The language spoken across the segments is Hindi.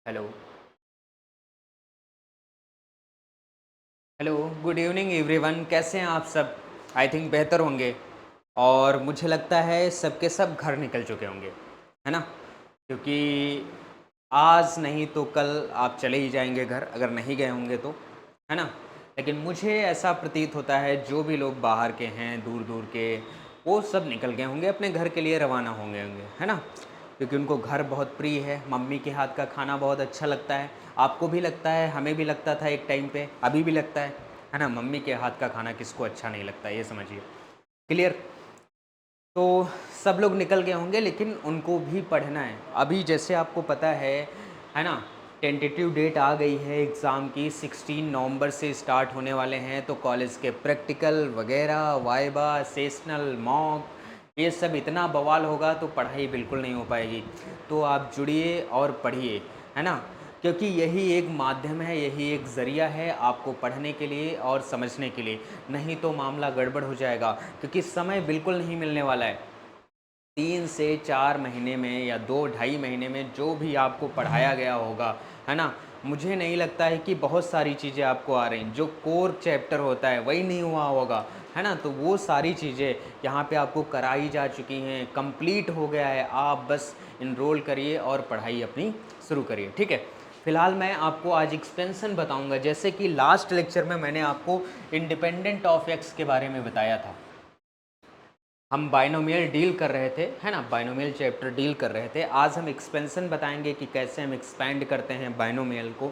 Hello, hello, good evening everyone. कैसे हैं आप सब? आई थिंक बेहतर होंगे। और मुझे लगता है सबके सब घर निकल चुके होंगे, है ना? क्योंकि आज नहीं तो कल आप चले ही जाएंगे घर, अगर नहीं गए होंगे तो, है ना? लेकिन मुझे ऐसा प्रतीत होता है जो भी लोग बाहर के हैं, दूर दूर के, वो सब निकल गए होंगे, अपने घर के लिए रवाना होंगे, है ना? क्योंकि उनको घर बहुत प्रिय है, मम्मी के हाथ का खाना बहुत अच्छा लगता है। आपको भी लगता है, हमें भी लगता था एक टाइम पे, अभी भी लगता है ना? मम्मी के हाथ का खाना किसको अच्छा नहीं लगता, ये समझिए। क्लियर? तो सब लोग निकल गए होंगे, लेकिन उनको भी पढ़ना है। अभी जैसे आपको पता है ना? टेंटेटिव डेट आ गई है एग्ज़ाम की, 16 नवंबर से स्टार्ट होने वाले हैं। तो कॉलेज के प्रैक्टिकल वगैरह, वाइवा, सेशनल, मॉक, ये सब इतना बवाल होगा, तो पढ़ाई बिल्कुल नहीं हो पाएगी। तो आप जुड़िए और पढ़िए, है ना? क्योंकि यही एक माध्यम है, यही एक ज़रिया है आपको पढ़ने के लिए और समझने के लिए। नहीं तो मामला गड़बड़ हो जाएगा, क्योंकि समय बिल्कुल नहीं मिलने वाला है। 3 से 4 महीने में या 2 ढाई महीने में जो भी आपको पढ़ाया गया होगा, है ना? मुझे नहीं लगता है कि बहुत सारी चीज़ें आपको आ रही हैं। जो कोर चैप्टर होता है वही नहीं हुआ होगा, है ना? तो वो सारी चीज़ें यहाँ पे आपको कराई जा चुकी हैं, कंप्लीट हो गया है। आप बस इनरोल करिए और पढ़ाई अपनी शुरू करिए, ठीक है? फ़िलहाल मैं आपको आज एक्सपेंशन बताऊंगा। जैसे कि लास्ट लेक्चर में मैंने आपको इंडिपेंडेंट ऑफ एक्स के बारे में बताया था। हम बाइनोमियल डील कर रहे थे, है ना? बाइनोमियल चैप्टर डील कर रहे थे। आज हम एक्सपेंशन बताएंगे कि कैसे हम एक्सपैंड करते हैं बाइनोमियल को,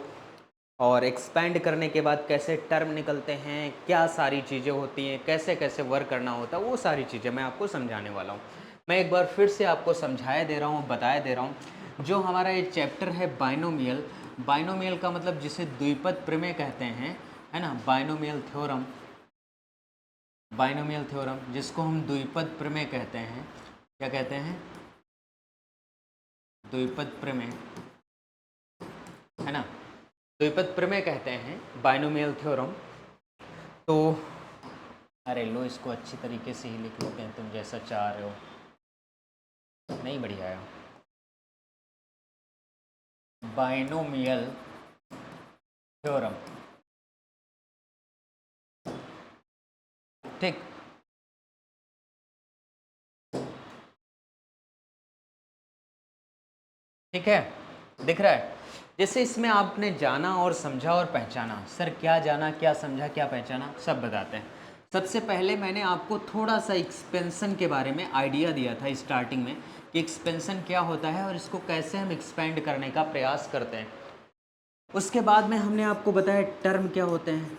और एक्सपैंड करने के बाद कैसे टर्म निकलते हैं, क्या सारी चीज़ें होती हैं, कैसे कैसे वर्क करना होता है, वो सारी चीज़ें मैं आपको समझाने वाला हूँ। मैं एक बार फिर से आपको समझाया दे रहा हूँ, बताया दे रहा हूँ। जो हमारा ये चैप्टर है बाइनोमियल, बाइनोमियल का मतलब जिसे द्विपद प्रमेय कहते हैं, है ना? बाइनोमियल थ्योरम, बाइनोमियल थ्योरम जिसको हम द्विपद प्रमेय कहते हैं। क्या कहते हैं? द्विपद प्रमेय, है ना? द्विपद प्रमेय कहते हैं बाइनोमियल थ्योरम। तो अरे लो, इसको अच्छी तरीके से ही लिख लेते हैं, तुम जैसा चाह रहे हो। नहीं, बढ़िया है। बाइनोमियल थ्योरम, ठीक। ठीक है, दिख रहा है? जैसे इसमें आपने जाना और समझा और पहचाना। सर क्या जाना, क्या समझा, क्या पहचाना, सब बताते हैं। सबसे पहले मैंने आपको थोड़ा सा एक्सपेंशन के बारे में आइडिया दिया था स्टार्टिंग में, कि एक्सपेंशन क्या होता है और इसको कैसे हम एक्सपेंड करने का प्रयास करते हैं। उसके बाद में हमने आपको बताया टर्म क्या होते हैं।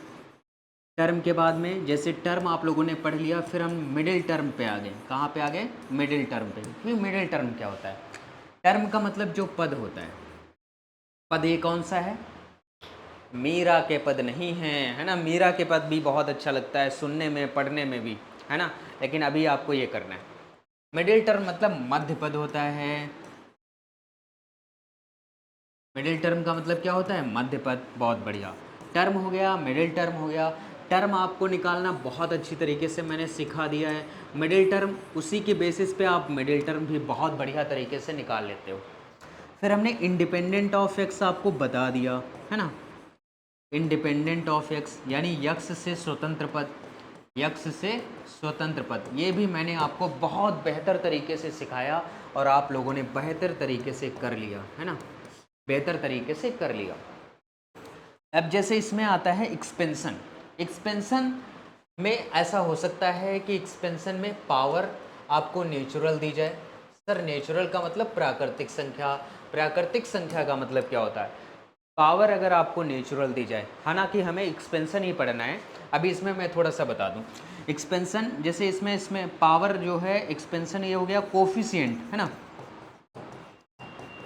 टर्म के बाद में जैसे टर्म आप लोगों ने पढ़ लिया, फिर हम मिडिल टर्म पे आ गए। कहाँ पे आ गए? मिडिल टर्म पे। फिर मिडिल टर्म क्या होता है? टर्म का मतलब जो पद होता है। पद ये कौन सा है? मीरा के पद नहीं हैं, है ना? मीरा के पद भी बहुत अच्छा लगता है सुनने में, पढ़ने में भी, है ना? लेकिन अभी आपको ये करना है। मिडिल टर्म मतलब मध्य पद होता है। मिडिल टर्म का मतलब क्या होता है? मध्य पद। बहुत बढ़िया। टर्म हो गया, मिडिल टर्म हो गया। टर्म आपको निकालना बहुत अच्छी तरीके से मैंने सिखा दिया है। मिडिल टर्म, उसी के बेसिस पे आप मिडिल टर्म भी बहुत बढ़िया तरीके से निकाल लेते हो। फिर हमने इंडिपेंडेंट ऑफ एक्स आपको बता दिया, है ना? इंडिपेंडेंट ऑफ एक्स यानी यक्स से स्वतंत्र पद, यक्स से स्वतंत्र पद, ये भी मैंने आपको बहुत बेहतर तरीके से सिखाया और आप लोगों ने बेहतर तरीके से कर लिया, है ना? बेहतर तरीके से कर लिया। अब जैसे इसमें आता है एक्सपेंशन। एक्सपेंशन में ऐसा हो सकता है कि एक्सपेंशन में पावर आपको नेचुरल दी जाए। सर नेचुरल का मतलब प्राकृतिक संख्या, प्राकृतिक संख्या का मतलब क्या होता है? पावर अगर आपको नेचुरल दी जाए, हालांकि हमें एक्सपेंशन ही पढ़ना है। अभी इसमें मैं थोड़ा सा बता दूं। एक्सपेंशन जैसे इसमें पावर जो है, एक्सपेंशन ये हो गया कोफिशिएंट, है ना?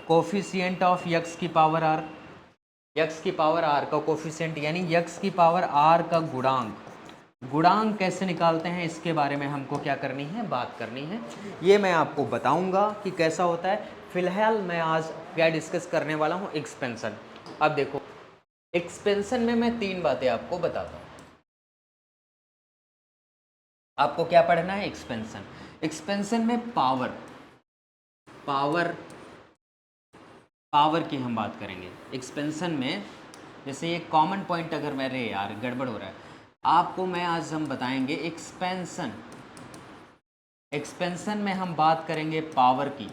कोफिशिएंट ऑफ यक्स की पावर आर, यक्स की पावर आर का कोफिशिएंट यानी यक्स की पावर आर का गुणांक। गुणांक कैसे निकालते हैं, इसके बारे में हमको क्या करनी है, बात करनी है। ये मैं आपको बताऊंगा कि कैसा होता है। फिलहाल मैं आज क्या डिस्कस करने वाला हूँ? एक्सपेंशन। अब देखो, एक्सपेंशन में मैं 3 बातें आपको बताता हूँ। आपको क्या पढ़ना है? एक्सपेंशन। एक्सपेंशन में पावर, पावर पावर की हम बात करेंगे एक्सपेंशन में। जैसे ये कॉमन पॉइंट अगर मेरे यार गड़बड़ हो रहा है आपको, मैं आज हम बताएंगे एक्सपेंशन। एक्सपेंशन में हम बात करेंगे पावर की।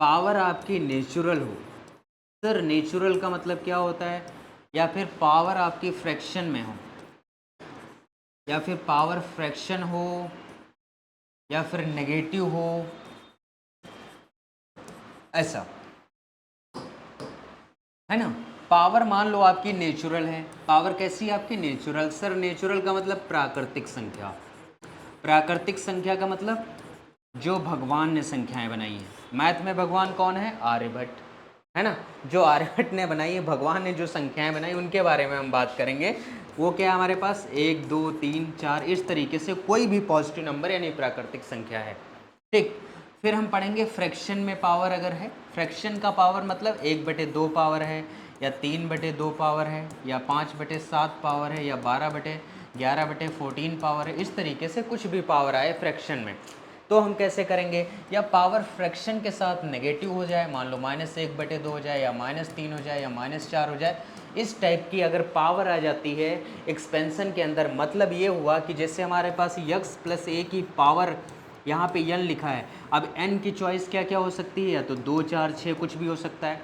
पावर आपकी नेचुरल हो, सर नेचुरल का मतलब क्या होता है, या फिर पावर आपकी फ्रैक्शन में हो, या फिर पावर फ्रैक्शन हो, या फिर नेगेटिव हो, ऐसा है ना। पावर मान लो आपकी नेचुरल है। पावर कैसी है आपकी नेचुरल। सर नेचुरल का मतलब प्राकृतिक संख्या। प्राकृतिक संख्या का मतलब जो भगवान ने संख्याएं बनाई हैं। मैथ में भगवान कौन है, आर्यभट्ट, है ना। जो आर्यभट्ट ने बनाई है, भगवान ने जो संख्याएं बनाई उनके बारे में हम बात करेंगे। वो क्या है हमारे पास 1 2 3 4 इस तरीके से कोई भी पॉजिटिव नंबर यानी प्राकृतिक संख्या है, ठीक। फिर हम पढ़ेंगे फ्रैक्शन में पावर अगर है। फ्रैक्शन का पावर मतलब 1/2 पावर है, या 3/2 पावर है, या 5/7 पावर है, या 12/11/14 पावर है। इस तरीके से कुछ भी पावर आए फ्रैक्शन में तो हम कैसे करेंगे, या पावर फ्रैक्शन के साथ नेगेटिव हो जाए, मान लो -1/2 हो जाए, या -3 हो जाए, या -4 हो जाए। इस टाइप की अगर पावर आ जाती है एक्सपेंशन के अंदर, मतलब ये हुआ कि जैसे हमारे पास x + a की पावर यहाँ पे n लिखा है। अब n की चॉइस क्या क्या हो सकती है, या तो 2 4 6 कुछ भी हो सकता है,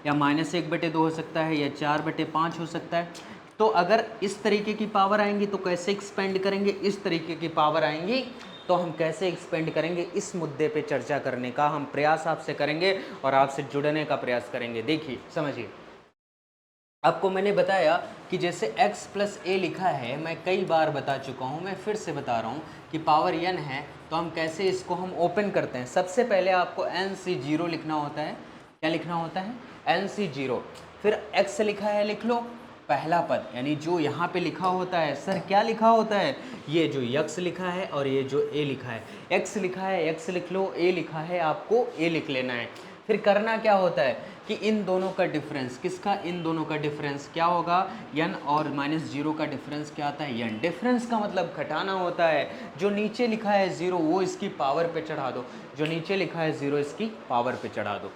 या -1/2 हो सकता है, या 4/5 हो सकता है। तो अगर इस तरीके की पावर आएंगी तो कैसे एक्सपेंड करेंगे, इस तरीके की पावर आएंगी तो हम कैसे एक्सपेंड करेंगे, इस मुद्दे पे चर्चा करने का हम प्रयास आपसे करेंगे और आपसे जुड़ने का प्रयास करेंगे। देखिए समझिए, आपको मैंने बताया कि जैसे x + a लिखा है, मैं कई बार बता चुका हूँ, मैं फिर से बता रहा हूँ कि पावर n है तो हम कैसे इसको हम ओपन करते हैं। सबसे पहले आपको NC0 लिखना होता है। क्या लिखना होता है, NC0। फिर x लिखा है, लिख लो पहला पद, यानी जो यहाँ पे लिखा होता है। सर क्या लिखा होता है, ये जो x लिखा है और ये जो a लिखा है। x लिखा है x लिख लो, a लिखा है आपको a लिख लेना है। फिर करना क्या होता है कि इन दोनों का डिफरेंस, किसका, इन दोनों का डिफरेंस क्या होगा, n और -0 का डिफरेंस क्या आता है, n। डिफरेंस का मतलब घटाना होता है। जो नीचे लिखा है 0 वो इसकी पावर पे चढ़ा दो, जो नीचे लिखा है 0 इसकी पावर पे चढ़ा दो।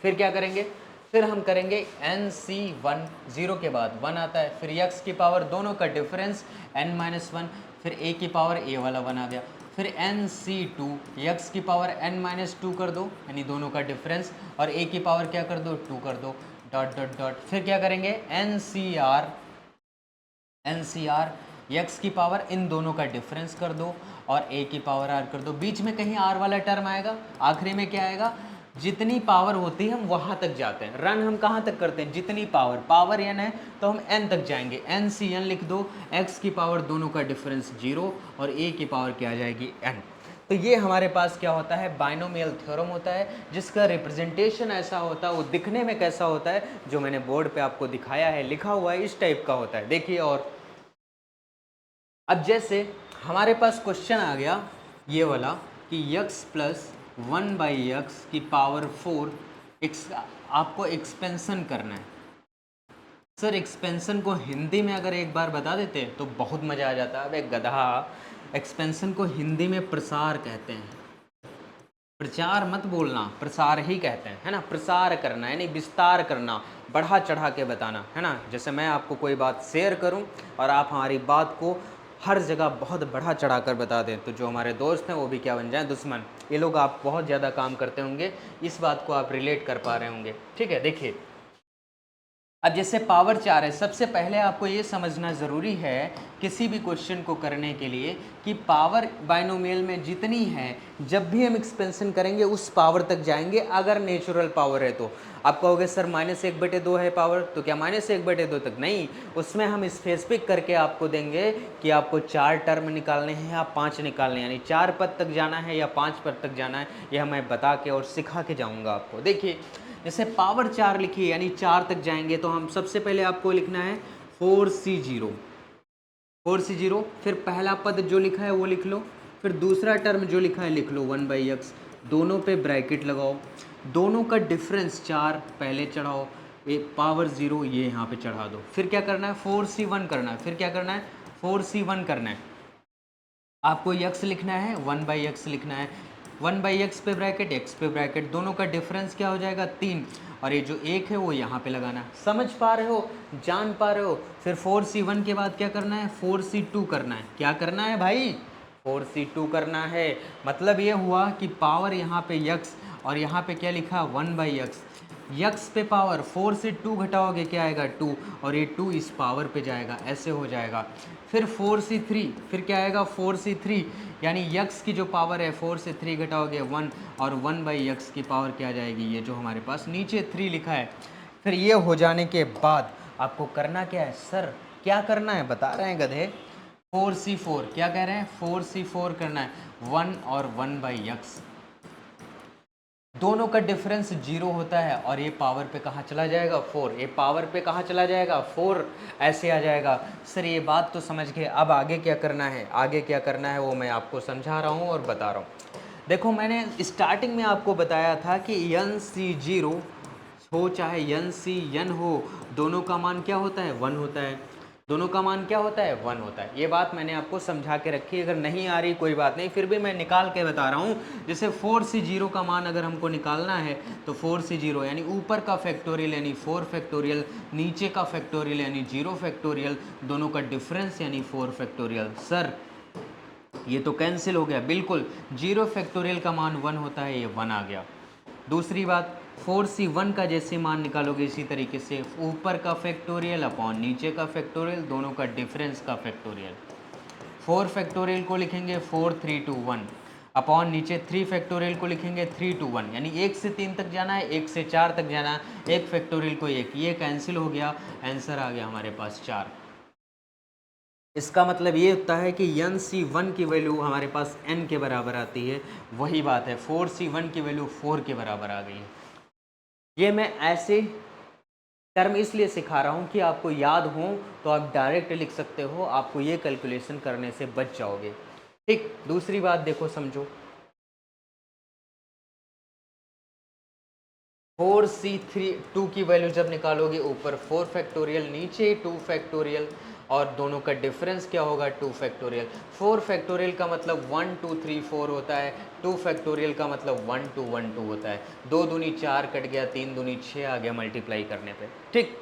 फिर क्या करेंगे, फिर हम करेंगे NC1, 0 के बाद 1 आता है, फिर x की पावर दोनों का डिफरेंस n-1, फिर a की पावर a वाला 1 आ गया। फिर NC2, x की पावर n-2 कर दो, यानी दोनों का डिफरेंस, और a की पावर क्या कर दो, 2 कर दो, डॉट डॉट डॉट। फिर क्या करेंगे NCR, x की पावर इन दोनों का डिफरेंस कर दो और a की पावर r कर दो। बीच में कहीं r वाला टर्म आएगा, आखिरी में क्या आएगा, जितनी पावर होती है हम वहाँ तक जाते हैं। रन हम कहाँ तक करते हैं, जितनी पावर n है तो हम n तक जाएंगे, NCn लिख दो। x की पावर दोनों का डिफरेंस 0 और a की पावर क्या आ जाएगी, n। तो ये हमारे पास क्या होता है, बाइनोमियल थ्योरम होता है, जिसका रिप्रेजेंटेशन ऐसा होता है, वो दिखने में कैसा होता है, जो मैंने बोर्ड पे आपको दिखाया है, लिखा हुआ है, इस टाइप का होता है। देखिए, और अब जैसे हमारे पास क्वेश्चन आ गया ये वाला कि x + 1/x की पावर 4 आपको एक्सपेंशन करना है। सर एक्सपेंशन को हिंदी में अगर एक बार बता देते तो बहुत मज़ा आ जाता। अबे गधा, एक्सपेंशन को हिंदी में प्रसार कहते हैं। प्रचार मत बोलना, प्रसार ही कहते हैं, है ना। प्रसार करना यानी विस्तार करना, बढ़ा चढ़ा के बताना, है ना। जैसे मैं आपको कोई बात शेयर करूं और आप हमारी बात को हर जगह बहुत बढ़ा चढ़ा कर बता दें, तो जो हमारे दोस्त हैं वो भी क्या बन जाएं, दुश्मन। ये लोग आप बहुत ज़्यादा काम करते होंगे, इस बात को आप रिलेट कर पा रहे होंगे, ठीक है। देखिए, अब जैसे पावर 4 है, सबसे पहले आपको ये समझना ज़रूरी है किसी भी क्वेश्चन को करने के लिए कि पावर बाइनोमियल में जितनी है, जब भी हम एक्सपेंशन करेंगे उस पावर तक जाएंगे। अगर नेचुरल पावर है तो आप कहोगे सर -1/2 है पावर, तो क्या -1/2 तक नहीं, उसमें हम स्पेसिफिक करके आपको देंगे कि आपको 4 टर्म निकालने हैं या 5 निकालने हैं, यानी 4 पद तक जाना है या 5 पद तक जाना है, यह मैं बता के और सिखा के जाऊँगा आपको। देखिए, जैसे पावर 4 लिखी यानी 4 तक जाएंगे तो हम सबसे पहले आपको लिखना है 4C0, 4C0। फिर पहला पद जो लिखा है वो लिख लो, फिर दूसरा टर्म जो लिखा है लिख लो 1/x, दोनों पे ब्रैकेट लगाओ, दोनों का डिफरेंस 4 पहले चढ़ाओ, एक पावर 0 ये यहाँ पे चढ़ा दो। फिर क्या करना है, 4C1 करना है। फिर क्या करना है, 4C1 करना है। आपको x लिखना है, 1/x लिखना है, 1 बाई एक्स पे ब्रैकेट, एक्स पे ब्रैकेट, दोनों का डिफरेंस क्या हो जाएगा 3, और ये जो एक है वो यहाँ पे लगाना है। समझ पा रहे हो, जान पा रहे हो। फिर 4c1 के बाद क्या करना है, 4c2 करना है। क्या करना है भाई, 4c2 करना है। मतलब ये हुआ कि पावर यहाँ पे यक्स और यहाँ पे क्या लिखा 1 बाई यक्स, यक्स पे पावर 4 से 2 घटाओगे क्या आएगा 2, और ये 2 इस पावर पे जाएगा, ऐसे हो जाएगा। फिर 4c3, फिर क्या आएगा 4c3, यानी यक्स की जो पावर है 4 से 3 घटाओगे 1, और 1 बाई यक्स की पावर क्या जाएगी, ये जो हमारे पास नीचे 3 लिखा है। फिर ये हो जाने के बाद आपको करना क्या है, सर क्या करना है बता रहे हैं गधे, 4c4, क्या कह रहे हैं 4c4 करना है, 1 और 1 बाई यक्स, दोनों का डिफरेंस 0 होता है, और ये पावर पे कहाँ चला जाएगा 4, ये पावर पे कहाँ चला जाएगा 4, ऐसे आ जाएगा। सर ये बात तो समझ गए, अब आगे क्या करना है, आगे क्या करना है वो मैं आपको समझा रहा हूँ और बता रहा हूँ। देखो मैंने स्टार्टिंग में आपको बताया था कि यन सी 0 हो चाहे यन सी यन हो, दोनों का मान क्या होता है 1 होता है, दोनों का मान क्या होता है 1 होता है। ये बात मैंने आपको समझा के रखी, अगर नहीं आ रही कोई बात नहीं, फिर भी मैं निकाल के बता रहा हूँ। जैसे 4c0 का मान अगर हमको निकालना है तो 4c0 यानी ऊपर का फैक्टोरियल यानी 4 फैक्टोरियल, नीचे का फैक्टोरियल यानी 0 फैक्टोरियल, दोनों का डिफरेंस यानी 4 फैक्टोरियल। सर ये तो कैंसिल हो गया, बिल्कुल 0 फैक्टोरियल का मान 1 होता है, ये 1 आ गया। दूसरी बात 4c1 का जैसे मान निकालोगे इसी तरीके से, ऊपर का फैक्टोरियल अपॉन नीचे का फैक्टोरियल, दोनों का डिफरेंस का फैक्टोरियल। 4 फैक्टोरियल को लिखेंगे 4 3 2 1 अपॉन नीचे 3 फैक्टोरियल को लिखेंगे 3 2 1, यानी 1 से 3 तक जाना है, 1 से 4 तक जाना है, एक फैक्टोरियल को एक, ये कैंसिल हो गया, आंसर आ गया हमारे पास 4। इसका मतलब ये होता है कि यन सी 1 की वैल्यू हमारे पास n के बराबर आती है, वही बात है 4c1 की वैल्यू 4 के बराबर आ गई है। ये मैं ऐसे टर्म इसलिए सिखा रहा हूँ कि आपको याद हो तो आप डायरेक्ट लिख सकते हो, आपको ये कैलकुलेशन करने से बच जाओगे। ठीक, दूसरी बात देखो समझो, 4c2 की वैल्यू जब निकालोगे ऊपर 4 फैक्टोरियल, नीचे 2 फैक्टोरियल, और दोनों का डिफरेंस क्या होगा 2 फैक्टोरियल। 4 फैक्टोरियल का मतलब 1 2 3 4 होता है, 2 फैक्टोरियल का मतलब 1 2 1 2 होता है। 2 दूनी 4 कट गया, 3 दूनी 6 आ गया मल्टीप्लाई करने पे। ठीक,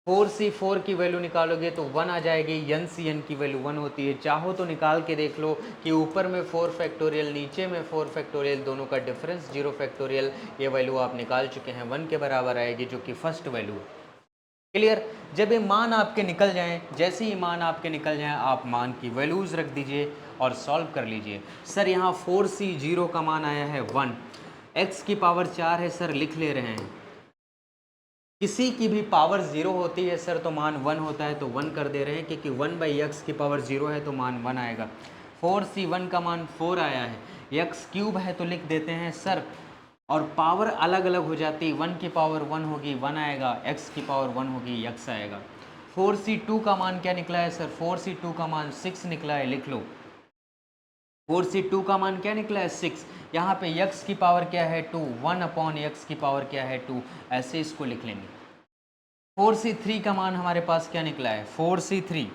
4c4 की वैल्यू निकालोगे तो 1 आ जाएगी, यन सी एन की वैल्यू 1 होती है। चाहो तो निकाल के देख लो कि ऊपर में 4 फैक्टोरियल, नीचे में 4 फैक्टोरियल, दोनों का डिफरेंस 0 फैक्टोरियल, ये वैल्यू आप निकाल चुके हैं, 1 के बराबर आएगी, जो कि फर्स्ट वैल्यू है। क्लियर। जब ये मान आपके निकल जाएं, जैसे ही मान आपके निकल जाएं, आप मान की वैल्यूज़ रख दीजिए और सॉल्व कर लीजिए। सर यहाँ 4c0 का मान आया है 1, x की पावर 4 है, सर लिख ले रहे हैं। किसी की भी पावर 0 होती है सर तो मान 1 होता है, तो 1 कर दे रहे हैं, क्योंकि 1 बाई एक्स की पावर 0 है तो मान 1 आएगा। 4c1 का मान 4 आया है, एक्स क्यूब है तो लिख देते हैं सर, और पावर अलग अलग हो जाती, 1 की पावर 1 होगी 1 आएगा, x की पावर 1 होगी x आएगा। 4c2 का मान क्या निकला है सर, 4c2 का मान 6 निकला है, लिख लो। 4c2 का मान क्या निकला है 6, यहाँ पे x की पावर क्या है 2, 1 अपॉन x की पावर क्या है 2, ऐसे इसको लिख लेंगे। 4c3 का मान हमारे पास क्या निकला है 4c3,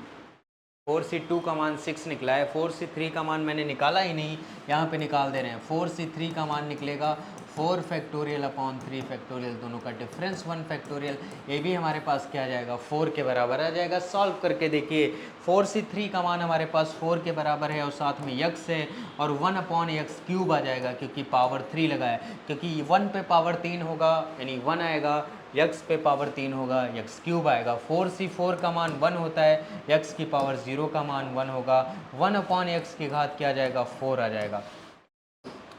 4c2 का मान 6 निकला है, 4c3 का मान मैंने निकाला ही नहीं, यहाँ पे निकाल दे रहे हैं। 4c3 का मान निकलेगा 4 फैक्टोरियल अपॉन 3 फैक्टोरियल, दोनों का डिफरेंस 1 फैक्टोरियल, ये भी हमारे पास क्या आ जाएगा 4 के बराबर आ जाएगा। सॉल्व करके देखिए, 4c3 का मान हमारे पास 4 के बराबर है और साथ में x है, और 1 अपॉन एक्स क्यूब आ जाएगा, क्योंकि पावर 3 लगा है, क्योंकि 1 पे पावर 3 होगा यानी 1 आएगा, x पे पावर 3 होगा x क्यूब आएगा। 4c4 का मान 1 होता है, x की पावर 0 का मान 1 होगा, 1 अपॉन एक्स की घात क्या आ जाएगा 4 आ जाएगा,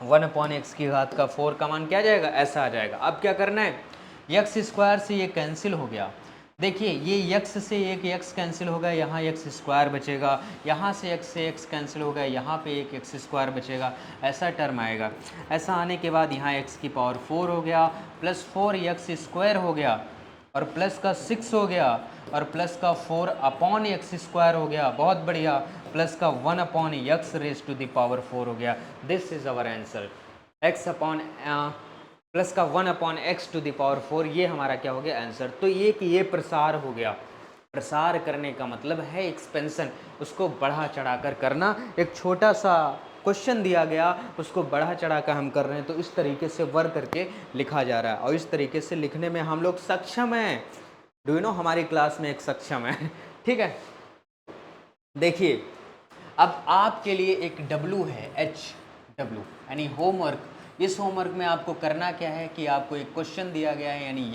1 अपॉन एक्स की घात का 4 का मान क्या आ जाएगा, ऐसा आ जाएगा। अब क्या करना है, एक्स स्क्वायर से ये कैंसिल हो गया, देखिए ये x से एक x कैंसिल हो गया, यहाँ एक्स स्क्वायर बचेगा, यहाँ से x कैंसिल हो गया, यहाँ पे एक एक्स स्क्वायर बचेगा, ऐसा टर्म आएगा। ऐसा आने के बाद यहाँ x की पावर 4 हो गया, प्लस 4x स्क्वायर हो गया, और प्लस का 6 हो गया, और प्लस का 4 अपॉन एक्स स्क्वायर हो गया, बहुत बढ़िया, प्लस का 1 upon x raise to the power 4 हो गया। This is our answer, x upon plus का 1 upon x to the power 4, ये हमारा क्या हो गया आंसर। तो ये कि ये प्रसार हो गया, प्रसार करने का मतलब है एक्सपेंशन, उसको बढ़ा चढ़ा कर करना। एक छोटा सा क्वेश्चन दिया गया उसको बढ़ा चढ़ा कर हम कर रहे हैं, तो इस तरीके से वर्क करके लिखा जा रहा है और इस तरीके से लिखने में हम लोग सक्षम हैं। डू यू नो हमारी क्लास में एक सक्षम है ठीक है। देखिए अब आपके लिए एक W है, HW यानी होमवर्क। इस होमवर्क में आपको करना क्या है कि आपको एक क्वेश्चन दिया गया है यानी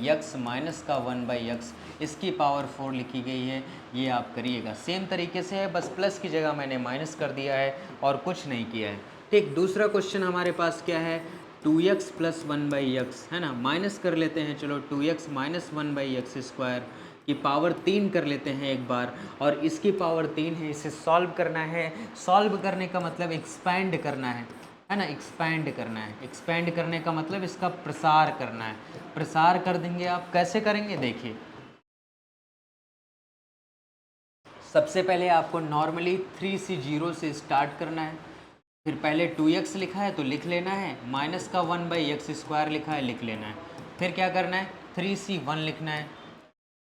यक्स माइनस का 1/x, इसकी पावर 4 लिखी गई है, ये आप करिएगा। सेम तरीके से है, बस प्लस की जगह मैंने माइनस कर दिया है और कुछ नहीं किया है। ठीक, दूसरा क्वेश्चन हमारे पास क्या है, 2x प्लस 1/x है ना, माइनस कर लेते हैं, चलो 2x माइनस 1/x² की पावर 3 कर लेते हैं एक बार, और इसकी पावर 3 है, इसे सॉल्व करना है। सॉल्व करने का मतलब एक्सपैंड करना है ना, एक्सपैंड करना है। एक्सपैंड करने का मतलब इसका प्रसार करना है। प्रसार कर देंगे आप, कैसे करेंगे देखिए। सबसे पहले आपको नॉर्मली 3C0 से स्टार्ट करना है, फिर पहले 2x लिखा है तो लिख लेना है, माइनस का 1/x² लिखा है, लिख लेना है। फिर क्या करना है, 3C1 लिखना है,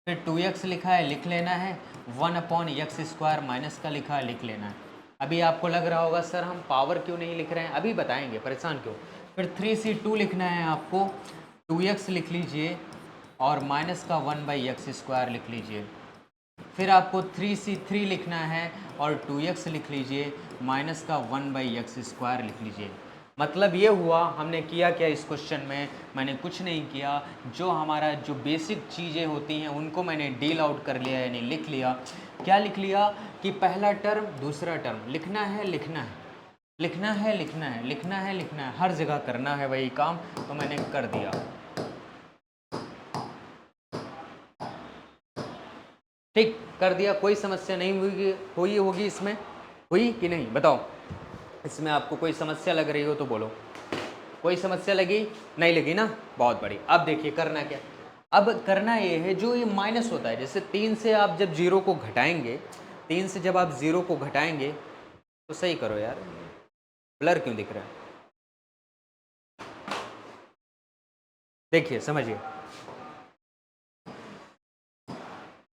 फिर 2x लिखा है, लिख लेना है, 1/x² माइनस का लिखा है, लिख लेना है। अभी आपको लग रहा होगा सर हम पावर क्यों नहीं लिख रहे हैं, अभी बताएंगे, परेशान क्यों। फिर 3C2 लिखना है आपको, 2x लिख लीजिए और माइनस का 1/x² लिख लीजिए। फिर आपको 3C3 लिखना है और 2x लिख लीजिए, माइनस का 1/x² लिख लीजिए। मतलब ये हुआ, हमने किया क्या इस क्वेश्चन में, मैंने कुछ नहीं किया, जो हमारा जो बेसिक चीज़ें होती हैं उनको मैंने डील आउट कर लिया, यानी लिख लिया। क्या लिख लिया कि पहला टर्म दूसरा टर्म लिखना है, लिखना है, लिखना है, लिखना है, लिखना है, लिखना है, हर जगह करना है वही काम, तो मैंने कर दिया। ठीक, कर दिया, कोई समस्या नहीं हुई होगी इसमें, हुई कि नहीं बताओ। इसमें आपको कोई समस्या लग रही हो तो बोलो। कोई समस्या लगी, नहीं लगी ना, बहुत बड़ी। अब देखिए करना क्या, अब करना ये है, जो ये माइनस होता है, जैसे 3 से आप जब 0 को घटाएंगे, 3 से जब आप 0 को घटाएंगे तो सही करो यार, ब्लर क्यों दिख रहा है, देखिए समझिए।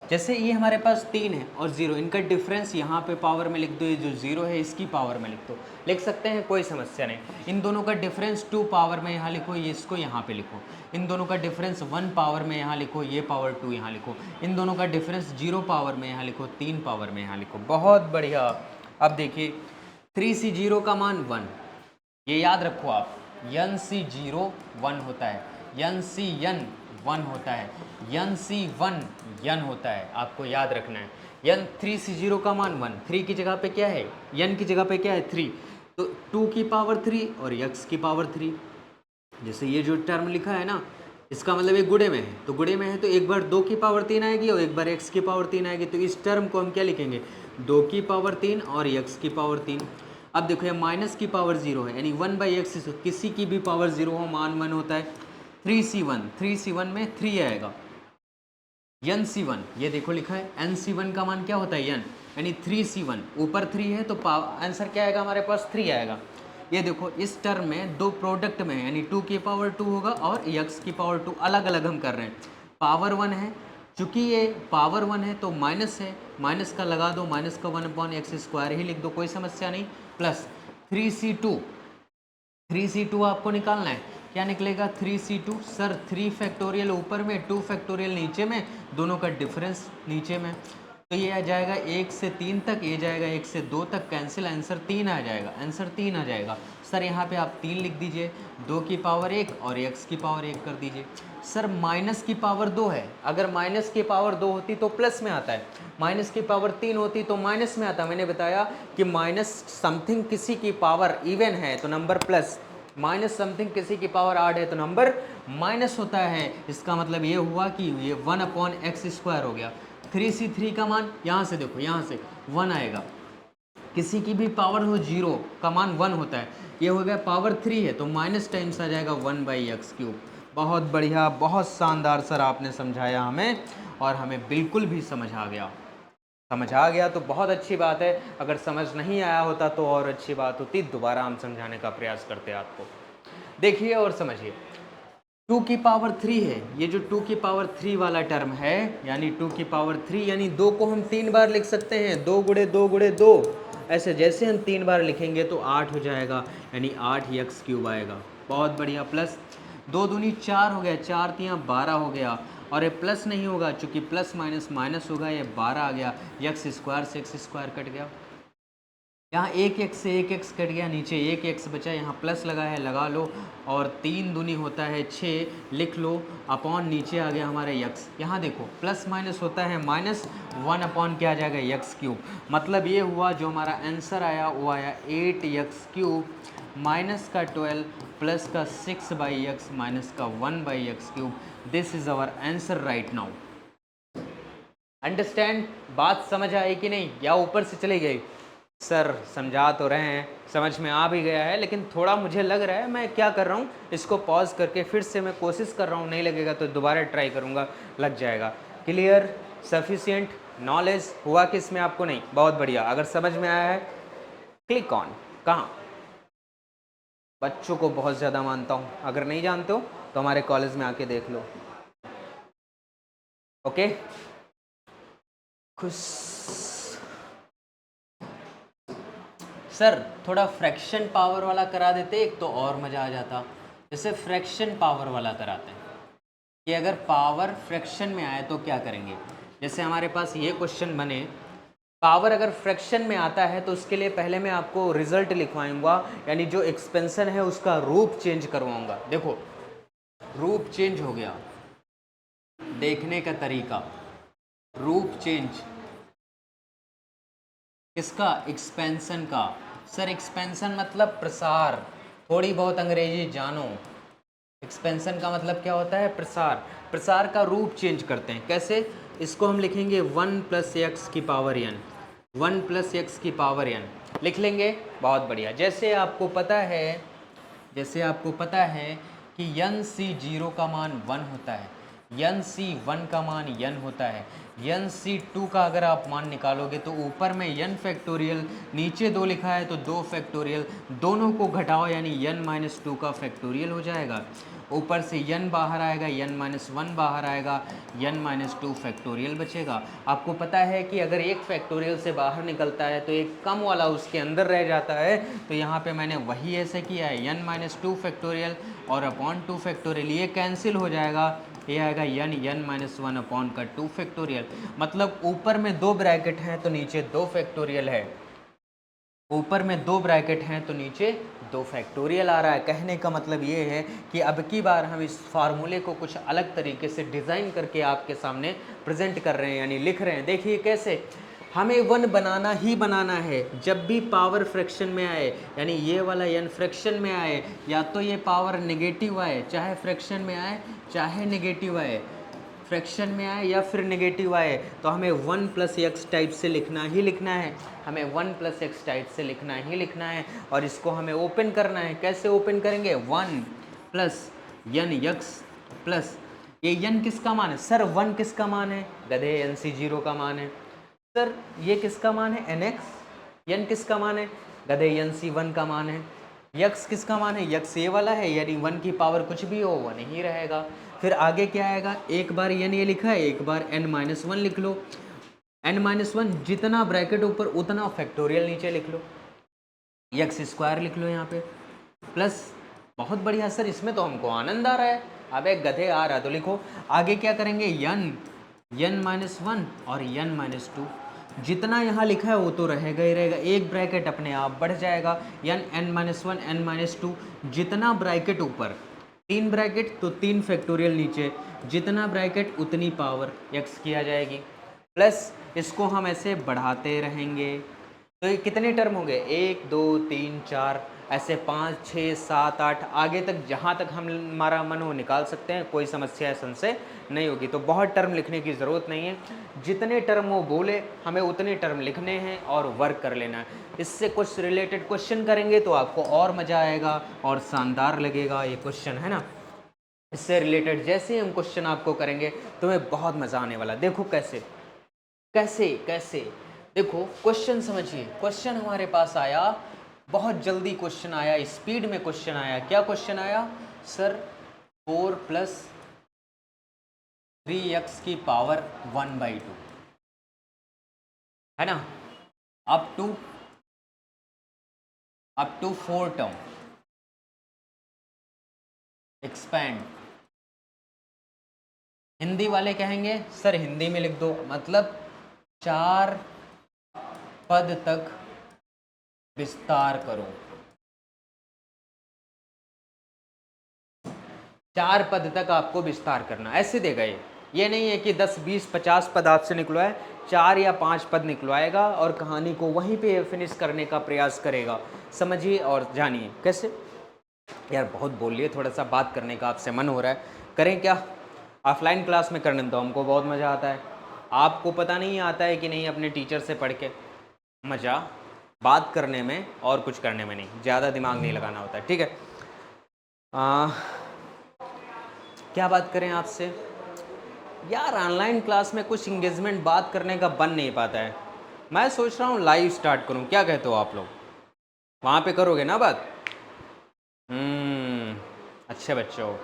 जैसे ये हमारे पास 3 है और 0, इनका डिफरेंस यहाँ पे पावर में लिख दो, ये जो 0 है इसकी पावर में लिख दो, लिख सकते हैं, कोई समस्या नहीं। इन दोनों का डिफरेंस 2 पावर में यहाँ लिखो, ये इसको यहाँ पे लिखो। इन दोनों का डिफरेंस 1 पावर में यहाँ लिखो, ये पावर 2 यहाँ लिखो। इन दोनों का डिफरेंस 0 पावर में यहाँ लिखो, 3 पावर में यहाँ लिखो। बहुत बढ़िया। अब देखिए 3C0 का मान 1, ये याद रखो आप, NC0 1 होता है, NCN 1 होता है, NC1 n होता है, आपको याद रखना है। n 3C0 का मान 1, 3 की जगह पे क्या है, n की जगह पे क्या है 3, तो 2 की पावर 3 और x की पावर 3। जैसे ये जो टर्म लिखा है ना, इसका मतलब ये गुणे में है, तो गुणे में है तो एक बार 2 की पावर 3 आएगी और एक बार x की पावर 3 आएगी, तो इस टर्म को हम क्या लिखेंगे, 2 की पावर 3 और x की पावर 3। अब देखो ये माइनस की पावर 0 है, यानी 1/x, किसी की भी पावर 0 हो मान 1 होता है। 3C1 में 3 आएगा, NC1 ये देखो लिखा है, NC1 का मान क्या होता है n, यानी 3C1, ऊपर 3 है तो आंसर क्या आएगा हमारे पास, 3 आएगा। ये देखो इस टर्म में दो प्रोडक्ट में, यानी 2 की पावर 2 होगा और x की पावर 2, अलग अलग हम कर रहे हैं। पावर 1 है, चूंकि ये पावर 1 है तो माइनस है, माइनस का लगा दो, माइनस का 1/x² ही लिख दो, कोई समस्या नहीं। प्लस 3C2 आपको निकालना है, क्या निकलेगा 3C2, सर 3 फैक्टोरियल ऊपर में 2 फैक्टोरियल नीचे में, दोनों का डिफरेंस नीचे में, तो ये आ जाएगा 1 से 3 तक, ये जाएगा 1 से 2 तक, कैंसिल, आंसर 3 आ जाएगा, आंसर 3 आ जाएगा। सर यहाँ पे आप 3 लिख दीजिए, 2 की पावर 1 और x की पावर 1 कर दीजिए। सर माइनस की पावर 2 है, अगर माइनस की पावर 2 होती तो प्लस में आता है, माइनस की पावर 3 होती तो माइनस में आता। मैंने बताया कि माइनस समथिंग किसी की पावर इवन है तो नंबर प्लस, माइनस समथिंग किसी की पावर आड है तो नंबर माइनस होता है। इसका मतलब ये हुआ कि ये 1/x² हो गया। 3C3 का मान यहाँ से देखो, यहाँ से 1 आएगा, किसी की भी पावर हो 0 का मान 1 होता है, ये हो गया पावर 3 है तो माइनस टाइम्स आ जाएगा 1/x³। बहुत बढ़िया, बहुत शानदार सर आपने समझाया हमें, और हमें बिल्कुल भी समझ आ गया। समझ आ गया तो बहुत अच्छी बात है, अगर समझ नहीं आया होता तो और अच्छी बात होती, दोबारा हम समझाने का प्रयास करते आपको। देखिए और समझिए, 2 की पावर 3 है, ये जो 2 की पावर 3 वाला टर्म है, यानी 2 की पावर 3, यानी 2 को हम 3 बार लिख सकते हैं, 2 गुणे 2 गुणे 2, ऐसे जैसे हम 3 बार लिखेंगे तो 8 हो जाएगा, यानी 8 यक्स क्यूब आएगा। बहुत बढ़िया। प्लस 2 दूनी 4 हो गया, 4 तियाँ 12 हो गया, और ये प्लस नहीं होगा चूँकि प्लस माइनस माइनस होगा, ये 12 आ गया, यक्स स्क्वायर से एक्स स्क्वायर कट गया, यहाँ एक एक्स से एक एक्स कट गया, नीचे एक एक्स बचा, यहाँ प्लस लगा है लगा लो, और 3 दूनी होता है 6 लिख लो, अपॉन नीचे आ गया हमारे यक्स। यहाँ देखो प्लस माइनस होता है माइनस, 1 अपॉन क्या आ जाएगा यक्स क्यूब। मतलब ये हुआ जो हमारा आंसर आया वो आया 8 यक्स क्यूब माइनस का 12 प्लस का 6 बाई यक्स माइनस का 1 by x cube. This is our answer right now. Understand? बात समझ आई कि नहीं, या ऊपर से चली गई? सर समझा तो रहे हैं, समझ में आ भी गया है, लेकिन थोड़ा मुझे लग रहा है, मैं क्या कर रहा हूँ, इसको पॉज करके फिर से मैं कोशिश कर रहा हूँ, नहीं लगेगा तो दोबारा ट्राई करूँगा, लग जाएगा। क्लियर, सफिशिएंट नॉलेज हुआ कि इसमें आपको? नहीं, बहुत बढ़िया। अगर समझ में आया है क्लिक ऑन, कहाँ? बच्चों को बहुत ज़्यादा मानता हूँ, अगर नहीं जानते हो तो हमारे कॉलेज में आके देख लो। ओके, खुश। सर थोड़ा फ्रैक्शन पावर वाला करा देते एक तो और मज़ा आ जाता। जैसे फ्रैक्शन पावर वाला कराते हैं कि अगर पावर फ्रैक्शन में आए तो क्या करेंगे। जैसे हमारे पास ये क्वेश्चन बने, पावर अगर फ्रैक्शन में आता है तो उसके लिए पहले मैं आपको रिजल्ट लिखवाऊंगा, यानी जो एक्सपेंशन है उसका रूप चेंज करवाऊंगा। देखो रूप चेंज हो गया, देखने का तरीका, रूप चेंज किसका? एक्सपेंशन का। सर एक्सपेंशन मतलब प्रसार, थोड़ी बहुत अंग्रेजी जानो। एक्सपेंशन का मतलब क्या होता है? प्रसार। प्रसार का रूप चेंज करते हैं, कैसे? इसको हम लिखेंगे 1 प्लस एक्स की पावर n, 1 प्लस एक्स की पावर n लिख लेंगे। बहुत बढ़िया। जैसे आपको पता है, जैसे आपको पता है कि यन सी 0 का मान 1 होता है, यन सी 1 का मान यन होता है, यन सी 2 का अगर आप मान निकालोगे तो ऊपर में यन फैक्टोरियल, नीचे 2 लिखा है तो 2 फैक्टोरियल, दोनों को घटाओ यानी यन माइनस 2 का फैक्टोरियल हो जाएगा। ऊपर से यन बाहर आएगा, यन माइनस 1 बाहर आएगा, यन माइनस 2 फैक्टोरियल बचेगा। आपको पता है कि अगर एक फैक्टोरियल से बाहर निकलता है तो एक कम वाला उसके अंदर रह जाता है, तो यहाँ पे मैंने वही ऐसे किया है, यन माइनस 2 फैक्टोरियल और अपॉन 2 फैक्टोरियल, ये कैंसिल हो जाएगा, ये आएगा यन यन माइनस 1 अपॉन का 2 फैक्टोरियल। मतलब ऊपर में 2 ब्रैकेट हैं तो नीचे 2 फैक्टोरियल है, ऊपर में 2 ब्रैकेट हैं तो नीचे 2 फैक्टोरियल आ रहा है। कहने का मतलब ये है कि अब की बार हम इस फार्मूले को कुछ अलग तरीके से डिज़ाइन करके आपके सामने प्रेजेंट कर रहे हैं, यानी लिख रहे हैं। देखिए कैसे, हमें 1 बनाना ही बनाना है जब भी पावर फ्रैक्शन में आए, यानी ये वाला n फ्रैक्शन में आए, या तो ये पावर नेगेटिव आए, चाहे फ्रैक्शन में आए चाहे नेगेटिव आए, फ्रैक्शन में आए या फिर नेगेटिव आए, तो हमें 1 प्लस एक्स टाइप से लिखना ही लिखना है, हमें 1 प्लस एक्स टाइप से लिखना ही लिखना है। और इसको हमें ओपन करना है। कैसे ओपन करेंगे? 1 प्लस यन यक्स प्लस, ये यन किसका मान है? सर 1 किसका मान है? गधे, एन सी 0 का मान है। सर ये किसका मान है? N x. यन किसका मान है? गधे, एन सी 1 का मान है। यक्स किसका मान है? यक्स ये वाला है, यानी 1 की पावर कुछ भी हो 1 ही रहेगा। फिर आगे क्या आएगा? एक बार n ये लिखा है, एक बार n माइनस 1 लिख लो, n माइनस 1 जितना ब्रैकेट ऊपर उतना फैक्टोरियल नीचे लिख लो, यक्स स्क्वायर लिख लो यहाँ पे, प्लस। बहुत बढ़िया सर, इसमें तो हमको आनंद आ रहा है। अबे गधे, आ रहा तो लिखो। आगे क्या करेंगे? यन माइनस 1 और यन माइनस 2, जितना यहाँ लिखा है वो तो रहेगा ही रहेगा, एक ब्रैकेट अपने आप बढ़ जाएगा, यन एन माइनस 1 एन माइनस 2, जितना ब्रैकेट ऊपर 3 ब्रैकेट तो 3 फैक्टोरियल नीचे, जितना ब्रैकेट उतनी पावर एक्स किया जाएगी, प्लस इसको हम ऐसे बढ़ाते रहेंगे। तो ये कितने टर्म हो गए? 1 2 3 4, ऐसे 5 6 7 8, आगे तक जहाँ तक हम हमारा मन हो निकाल सकते हैं, कोई समस्या संशय नहीं होगी। तो बहुत टर्म लिखने की ज़रूरत नहीं है, जितने टर्म वो बोले हमें उतने टर्म लिखने हैं और वर्क कर लेना है। इससे कुछ रिलेटेड क्वेश्चन करेंगे तो आपको और मज़ा आएगा और शानदार लगेगा ये क्वेश्चन, है ना। इससे रिलेटेड जैसे ही हम क्वेश्चन आपको करेंगे तुम्हें बहुत मज़ा आने वाला। देखो कैसे कैसे कैसे, देखो क्वेश्चन समझिए। क्वेश्चन हमारे पास आया, बहुत जल्दी क्वेश्चन आया, स्पीड में क्वेश्चन आया। क्या क्वेश्चन आया? सर 4 प्लस 3x की पावर 1/2 है ना, up to 4 term expand. Hindi वाले कहेंगे सर हिंदी में लिख दो, मतलब 4 पद तक विस्तार करो। 4 पद तक आपको विस्तार करना, ऐसे देगा ये नहीं है कि 10 20 50 पद आपसे निकलवाए, 4 या 5 पद निकलवाएगा और कहानी को वहीं पे फिनिश करने का प्रयास करेगा। समझिए और जानिए कैसे। यार बहुत बोल लिए, थोड़ा सा बात करने का आपसे मन हो रहा है, करें क्या? ऑफलाइन क्लास में करने तो हमको बहुत मज़ा आता है, आपको पता नहीं आता है कि नहीं अपने टीचर से पढ़ के। मज़ा बात करने में और कुछ करने में नहीं, ज़्यादा दिमाग नहीं लगाना होता है, ठीक है। क्या बात करें आपसे यार, ऑनलाइन क्लास में कुछ इंगेजमेंट बात करने का बन नहीं पाता है। मैं सोच रहा हूँ लाइव स्टार्ट करूँ, क्या कहते हो आप लोग? वहाँ पे करोगे ना बात? अच्छे बच्चे हो।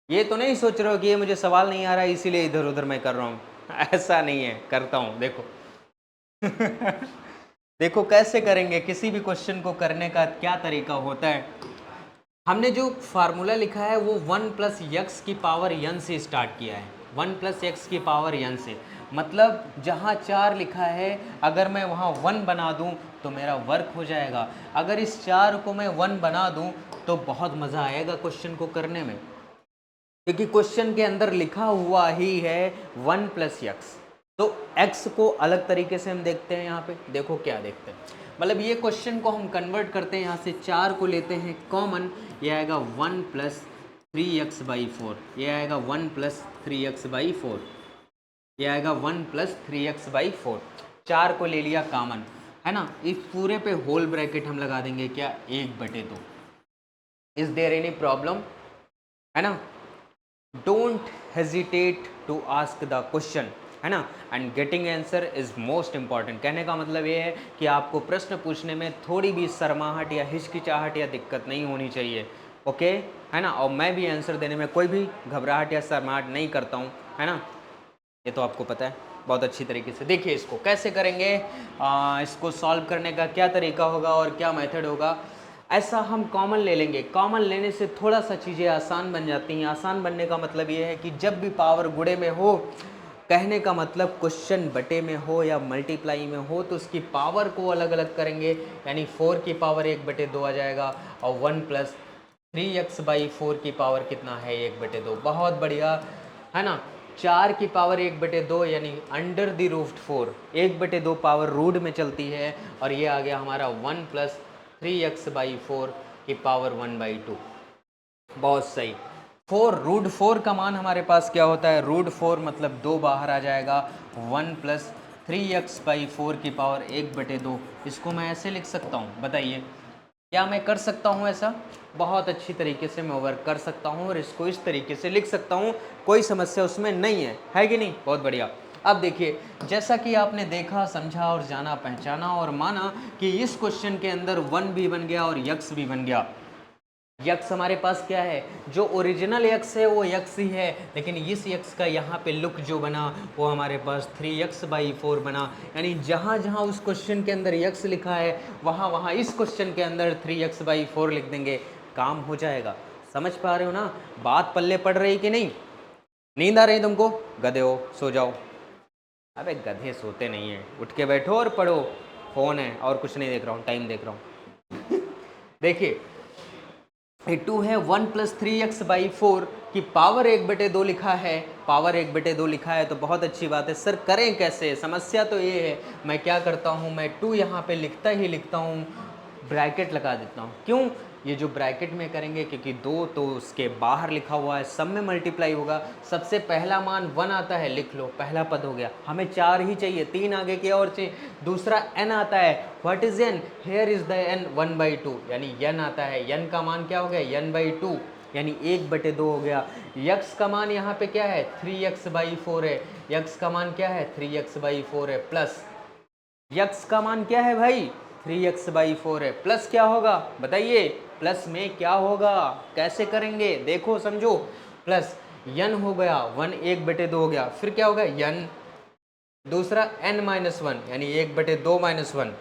ये तो नहीं सोच रहे हो कि ये मुझे सवाल नहीं आ रहा है इसीलिए इधर उधर मैं कर रहा हूँ। ऐसा नहीं है, करता हूँ देखो। देखो कैसे करेंगे, किसी भी क्वेश्चन को करने का क्या तरीका होता है। हमने जो फार्मूला लिखा है वो 1 प्लस यक्स की पावर n से स्टार्ट किया है। 1 प्लस एक्स की पावर n से, मतलब जहाँ 4 लिखा है अगर मैं वहाँ 1 बना दूँ तो मेरा वर्क हो जाएगा। अगर इस 4 को मैं 1 बना दूँ तो बहुत मज़ा आएगा क्वेश्चन को करने में, क्योंकि क्वेश्चन के अंदर लिखा हुआ ही है 1 प्लस यक्स। तो x को अलग तरीके से हम देखते हैं, यहाँ पे देखो क्या देखते हैं, मतलब ये क्वेश्चन को हम कन्वर्ट करते हैं, यहाँ से 4 को लेते हैं कॉमन, ये आएगा 1 प्लस 3x/4, ये आएगा 1 प्लस 3x/4, ये आएगा 1 प्लस 3x/4। 4 को ले लिया कॉमन, है ना, इस पूरे पे होल ब्रैकेट हम लगा देंगे क्या, 1/2। इज देयर एनी प्रॉब्लम, है ना? Don't hesitate to ask the question, है ना, and getting answer is most important. कहने का मतलब ये है कि आपको प्रश्न पूछने में थोड़ी भी शर्माहट या हिचकिचाहट या दिक्कत नहीं होनी चाहिए, ओके, है ना। और मैं भी आंसर देने में कोई भी घबराहट या शर्माहट नहीं करता हूँ, है ना, ये तो आपको पता है बहुत अच्छी तरीके से। देखिए इसको कैसे करेंगे, इसको सॉल्व करने का क्या तरीका होगा और क्या मेथड होगा, ऐसा हम कॉमन ले लेंगे। कॉमन लेने से थोड़ा सा चीज़ें आसान बन जाती हैं। आसान बनने का मतलब ये है कि जब भी पावर गुणे में हो, कहने का मतलब क्वेश्चन बटे में हो या मल्टीप्लाई में हो, तो उसकी पावर को अलग अलग करेंगे, यानी 4 की पावर 1/2 आ जाएगा और 1 प्लस 3x/4 की पावर कितना है, 1/2। बहुत बढ़िया, है ना। 4 की पावर 1/2 यानी under the root 4, 1/2 power root में चलती है, और ये आ गया हमारा 1 प्लस 3x/4 की पावर 1/2। बहुत सही। 4√4 का मान हमारे पास क्या होता है, √4 मतलब 2 बाहर आ जाएगा, 1 प्लस 3x/4 की पावर 1/2। इसको मैं ऐसे लिख सकता हूँ, बताइए क्या मैं कर सकता हूँ ऐसा? बहुत अच्छी तरीके से मैं वर्क कर सकता हूँ और इसको इस तरीके से लिख सकता हूँ, कोई समस्या उसमें नहीं है कि नहीं? बहुत बढ़िया। अब देखिए, जैसा कि आपने देखा, समझा और जाना, पहचाना और माना कि इस क्वेश्चन के अंदर 1 भी बन गया और यक्स भी बन गया। यक्स हमारे पास क्या है, जो ओरिजिनल यक्स है वो यक्स ही है, लेकिन इस यक्स का यहाँ पे लुक जो बना वो हमारे पास 3x/4 बना। यानी जहाँ जहाँ उस क्वेश्चन के अंदर यक्स लिखा है वहाँ वहाँ इस क्वेश्चन के अंदर 3x/4 लिख देंगे, काम हो जाएगा। समझ पा रहे हो ना? बात पल्ले पड़ रही कि नहीं? नींद आ रही तुमको? गधे हो, सो जाओ। अबे गधे सोते नहीं है, उठ के बैठो और पढ़ो। फ़ोन है और कुछ नहीं देख रहा हूँ, टाइम देख रहा हूँ। देखिए टू है 1 प्लस 3x/4 की पावर 1/2 लिखा है, पावर 1/2 लिखा है, तो बहुत अच्छी बात है। सर करें कैसे? समस्या तो ये है, मैं क्या करता हूँ, मैं 2 यहाँ पे लिखता ही लिखता हूँ, ब्रैकेट लगा देता हूँ। क्यों? ये जो ब्रैकेट में करेंगे क्योंकि 2 तो उसके बाहर लिखा हुआ है, सब में मल्टीप्लाई होगा। सबसे पहला मान 1 आता है, लिख लो, पहला पद हो गया। हमें 4 ही चाहिए, 3 आगे की और चाहिए। दूसरा n आता है, what is n? Here is the n, 1/2, यानी n आता है। n का मान क्या हो गया, n/2, यानी 1/2 हो गया। यक्स का मान यहाँ पे क्या है, 3x/4 है। यक्स का मान क्या है, 3x/4 है, प्लस यक्स का मान क्या है भाई, 3x/4 है, प्लस क्या होगा बताइए, प्लस में क्या होगा, कैसे करेंगे, देखो समझो। प्लस n हो गया, 1 1/2 हो गया, फिर क्या होगा n, दूसरा n-1 यानी 1/2 -1,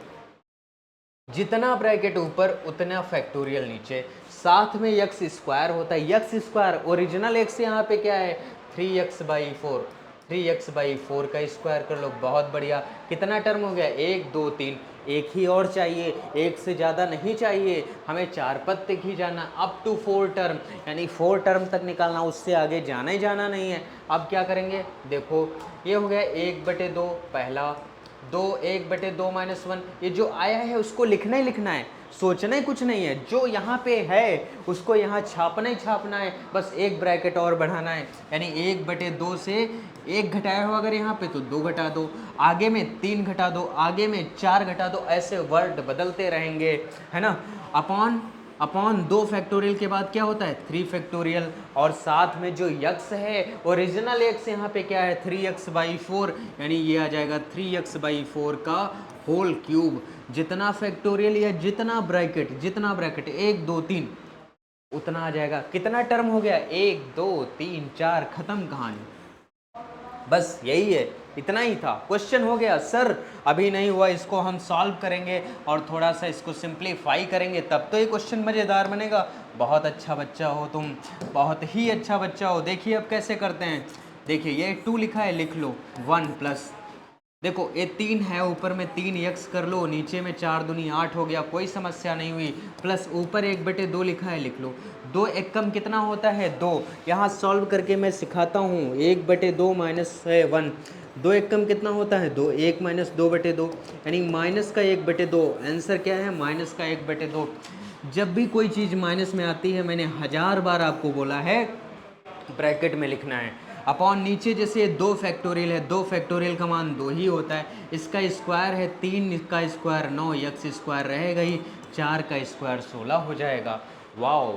जितना ब्रैकेट ऊपर उतना फैक्टोरियल नीचे, साथ में x स्क्वायर होता है, x स्क्वायर ओरिजिनल x यहाँ पे क्या है 3x/4, 3x/4 का स्क्वायर कर लो, बहुत बढ़िया। कितना टर्म हो गया 1 2 3, एक ही और चाहिए, एक से ज़्यादा नहीं चाहिए, हमें 4 पद तक ही जाना, अप टू 4 टर्म, यानी 4 टर्म तक निकालना, उससे आगे जाना ही जाना नहीं है। अब क्या करेंगे, देखो ये हो गया 1/2 पहला, 2 1/2 -1, ये जो आया है उसको लिखना ही लिखना है, सोचना ही कुछ नहीं है, जो यहाँ पे है उसको यहाँ छापना ही छापना है, बस एक ब्रैकेट और बढ़ाना है, यानी 1/2 से 1 घटाया हो अगर यहाँ पे तो 2 घटा दो, आगे में 3 घटा दो, आगे में 4 घटा दो, ऐसे वर्ड बदलते रहेंगे, है ना। अपॉन अपॉन 2 फैक्टोरियल के बाद क्या होता है 3 फैक्टोरियल, और साथ में जो x है ओरिजिनल x यहाँ पे क्या है 3x/4, यानी ये आ जाएगा 3x/4 का होल क्यूब, जितना फैक्टोरियल या जितना ब्रैकेट 1 2 3 उतना आ जाएगा। कितना टर्म हो गया 1 2 3 4, खत्म कहानी, बस यही है, इतना ही था, क्वेश्चन हो गया। सर अभी नहीं हुआ, इसको हम सॉल्व करेंगे और थोड़ा सा इसको सिंप्लीफाई करेंगे, तब तो ये क्वेश्चन मज़ेदार बनेगा। बहुत अच्छा बच्चा हो तुम, बहुत ही अच्छा बच्चा हो। देखिए अब कैसे करते हैं, देखिए ये 2 लिखा है, लिख लो 1 प्लस, देखो ये 3 है, ऊपर में 3x कर लो, नीचे में 4 दूनी 8 हो गया, कोई समस्या नहीं हुई, प्लस ऊपर 1/2 लिखा है, लिख लो 2 एकम कितना होता है 2, यहाँ सॉल्व करके मैं सिखाता हूँ, 1/2 -1, 2 एकम कितना होता है 2, 1 - 2/2, यानी माइनस का 1/2, आंसर क्या है माइनस का 1/2। जब भी कोई चीज़ माइनस में आती है, मैंने 1000 बार आपको बोला है ब्रैकेट में लिखना है, अपॉन नीचे जैसे 2 फैक्टोरियल है, 2 फैक्टोरियल का मान 2 ही होता है, इसका स्क्वायर है 3, इसका स्क्वायर 9, x स्क्वायर रहेगा ही, 4 का स्क्वायर 16 हो जाएगा। वाओ,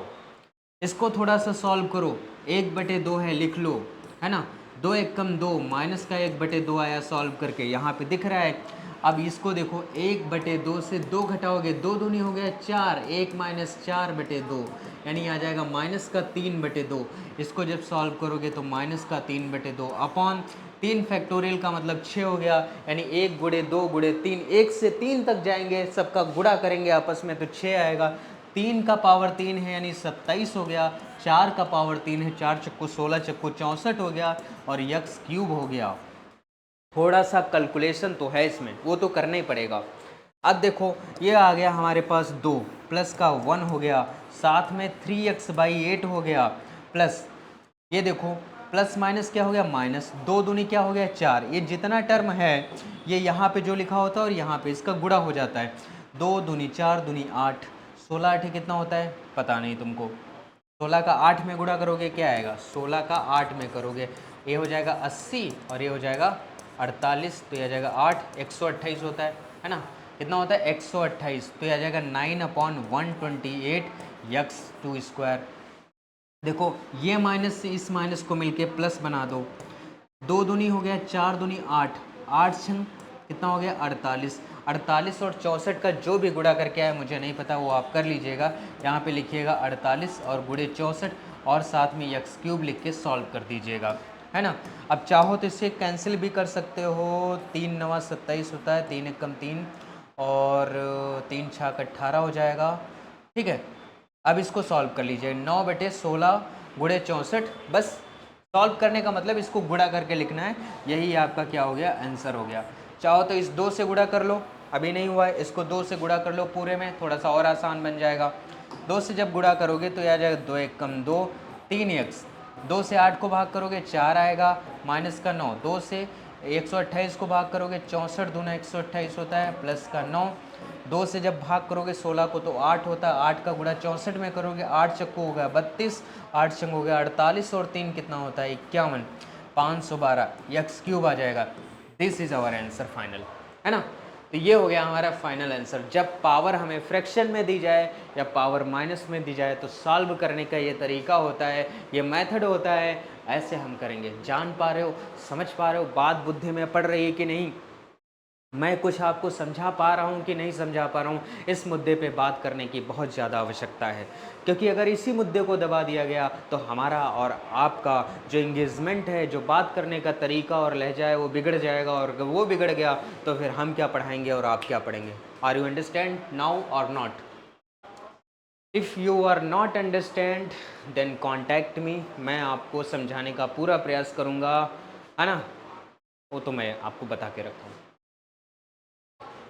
इसको थोड़ा सा सॉल्व करो, 1/2 है, लिख लो, है ना, 2 एकम 2, माइनस का 1/2 आया सॉल्व करके, यहाँ पे दिख रहा है। अब इसको देखो 1/2 से 2 घटाओगे, 2 दूनी हो गया 4, 1 - 4/2, यानी आ जाएगा माइनस का 3/2, इसको जब सॉल्व करोगे तो माइनस का 3/2 अपॉन 3 फैक्टोरियल का मतलब 6 हो गया, यानी 1 गुणे 2 गुणे 3, 1 से 3 तक जाएंगे, सबका गुणा करेंगे आपस में तो 6 आएगा, 3 का पावर 3 है यानी 27 हो गया, 4 का पावर 3 है, 4 चक्कू 16 चक्कू 64 हो गया, और x क्यूब हो गया। थोड़ा सा कैलकुलेशन तो है इसमें, वो तो करना ही पड़ेगा। अब देखो ये आ गया हमारे पास 2, प्लस का 1 हो गया, साथ में 3x/8 हो गया, प्लस ये देखो प्लस माइनस क्या हो गया माइनस, 2 दूनी क्या हो गया 4, ये जितना टर्म है ये यहाँ पे जो लिखा होता है और यहाँ पे इसका गुणा हो जाता है, 2 दूनी 4 दूनी 8, 16 8 कितना होता है पता नहीं तुमको, 16 का 8 में गुणा करोगे क्या आएगा, 16 का 8 में करोगे ये हो जाएगा 80 और ये हो जाएगा 48, तो ये आ जाएगा 8, 128 होता है ना, कितना होता है 128, तो ये आ जाएगा 9/128 x²। देखो ये माइनस से इस माइनस को मिलके प्लस बना दो, 2 दूनी हो गया 4 दूनी 8, 8 छंग कितना हो गया 48, 48 और 64 का जो भी गुणा करके आया मुझे नहीं पता, वो आप कर लीजिएगा, यहाँ पे लिखिएगा 48 और गुणे 64 और साथ में x³ लिख के सॉल्व कर दीजिएगा, है ना। अब चाहो तो इससे कैंसिल भी कर सकते हो, 3 9 27 होता है, 3 एकम 3 और 3 छाक 18 हो जाएगा, ठीक है। अब इसको सॉल्व कर लीजिए, 9/16 गुणे 64, बस सॉल्व करने का मतलब इसको गुणा करके लिखना है, यही आपका क्या हो गया आंसर हो गया। चाहो तो इस 2 से गुणा कर लो, अभी नहीं हुआ है, इसको 2 से गुणा कर लो पूरे में, थोड़ा सा और आसान बन जाएगा। 2 से जब गुणा करोगे तो यह आ जाएगा 2 एकम 2, 3x, 2 से 8 को भाग करोगे 4 आएगा, माइनस का 9, 2 से 128 को भाग करोगे 64 दूना 128 होता है, प्लस का 9, 2 से जब भाग करोगे 16 को तो 8 होता है, 8 का गुणा 64 में करोगे, 8 चक्कू हो गया 32, 8 चंग हो गया 48 और 3 कितना होता है 51, 512 x³ आ जाएगा। This is our answer final, है ना। तो ये हो गया हमारा फाइनल आंसर। जब पावर हमें फ्रैक्शन में दी जाए या पावर माइनस में दी जाए तो सॉल्व करने का ये तरीका होता है, ये मेथड होता है, ऐसे हम करेंगे। जान पा रहे हो, समझ पा रहे हो, बात बुद्धि में पड़ रही है कि नहीं। मैं कुछ आपको समझा पा रहा हूँ कि नहीं समझा पा रहा हूँ, इस मुद्दे पे बात करने की बहुत ज़्यादा आवश्यकता है। क्योंकि अगर इसी मुद्दे को दबा दिया गया तो हमारा और आपका जो एंगेजमेंट है, जो बात करने का तरीका और लहजा है वो बिगड़ जाएगा, और अगर वो बिगड़ गया तो फिर हम क्या पढ़ाएँगे और आप क्या पढ़ेंगे। Are you understand now or not? If you are not understand then contact me, मैं आपको समझाने का पूरा प्रयास करूँगा, है ना? वो तो मैं आपको बता के रखा हूँ।